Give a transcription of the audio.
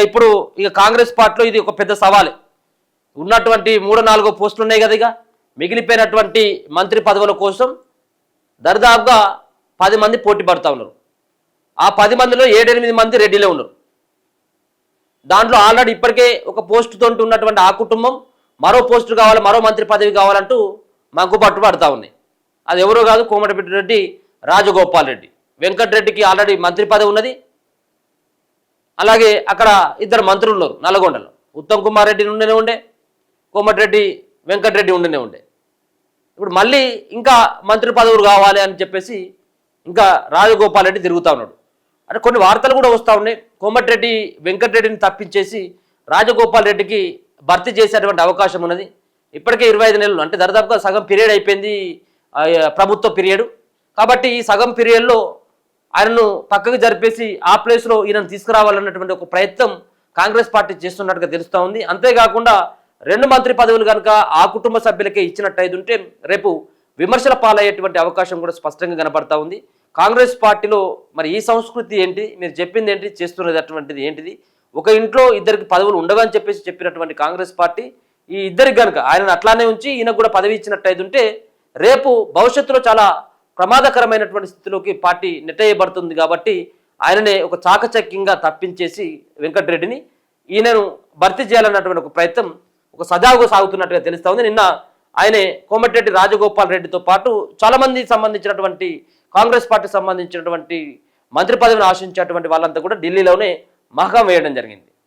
ఇప్పుడు కాంగ్రెస్ పార్టీలో ఇది ఒక పెద్ద సవాలే. ఉన్నటువంటి 3-4 పోస్టులు ఉన్నాయి కదా. మిగిలిపోయినటువంటి మంత్రి పదవుల కోసం దరిదాపుగా 10 మంది పోటీ పడుతూ ఉన్నారు. ఆ 10 మందిలో 7-8 మంది రెడ్డిలే ఉన్నారు. దాంట్లో ఆల్రెడీ ఇప్పటికే ఒక పోస్టుతో ఉన్నటువంటి ఆ కుటుంబం మరో పోస్టు కావాలి, మరో మంత్రి పదవి కావాలంటూ మాకు పట్టుబడతా ఉన్నాయి. అది ఎవరో కాదు, కోమటిరెడ్డి రెడ్డి రాజగోపాల్ రెడ్డి. వెంకటరెడ్డికి ఆల్రెడీ మంత్రి పదవి ఉన్నది. అలాగే అక్కడ 2 మంత్రులు ఉన్నారు నల్గొండలో. ఉత్తమ్ కుమార్ రెడ్డి ఉండనే ఉండే, కోమటిరెడ్డి వెంకటరెడ్డి ఉండనే ఉండే. ఇప్పుడు మళ్ళీ ఇంకా మంత్రి పదవులు కావాలి అని చెప్పేసి ఇంకా రాజగోపాల్ రెడ్డి తిరుగుతూ ఉన్నాడు. అంటే కొన్ని వార్తలు కూడా వస్తూ ఉన్నాయి. కోమటిరెడ్డి వెంకటరెడ్డిని తప్పించేసి రాజగోపాల్ రెడ్డికి భర్తీ చేసేటువంటి అవకాశం ఉన్నది. ఇప్పటికే 25 నెలలు, అంటే దాదాపుగా సగం పీరియడ్ అయిపోయింది ప్రభుత్వ పీరియడ్. కాబట్టి ఈ సగం పీరియడ్లో ఆయనను పక్కకు జరిపేసి ఆ ప్లేస్లో ఈయనను తీసుకురావాలన్నటువంటి ఒక ప్రయత్నం కాంగ్రెస్ పార్టీ చేస్తున్నట్టుగా తెలుస్తూ ఉంది. అంతేకాకుండా 2 మంత్రి పదవులు కనుక ఆ కుటుంబ సభ్యులకే ఇచ్చినట్టయితుంటే రేపు విమర్శల పాలయ్యేటువంటి అవకాశం కూడా స్పష్టంగా కనపడతా ఉంది. కాంగ్రెస్ పార్టీలో మరి ఈ సంస్కృతి ఏంటి, మీరు చెప్పింది ఏంటి, చేస్తున్నది అటువంటిది ఏంటిది? ఒక ఇంట్లో 2 పదవులు ఉండవని చెప్పేసి చెప్పినటువంటి కాంగ్రెస్ పార్టీ ఈ 2 కనుక ఆయనను అట్లానే ఉంచి ఈయనకు కూడా పదవి ఇచ్చినట్టయితుంటే రేపు భవిష్యత్తులో చాలా ప్రమాదకరమైనటువంటి స్థితిలోకి పార్టీ నెట్టేయబడుతుంది. కాబట్టి ఆయననే ఒక చాకచక్యంగా తప్పించేసి వెంకటరెడ్డిని ఈయనను భర్తీ చేయాలన్నటువంటి ఒక ప్రయత్నం ఒక సజావుగా సాగుతున్నట్టుగా తెలుస్తూ ఉంది. నిన్న ఆయనే కోమటిరెడ్డి రాజగోపాల్ రెడ్డితో పాటు చాలామంది సంబంధించినటువంటి కాంగ్రెస్ పార్టీకి సంబంధించినటువంటి మంత్రి పదవిని ఆశించేటువంటి వాళ్ళంతా కూడా ఢిల్లీలోనే మహకం వేయడం జరిగింది.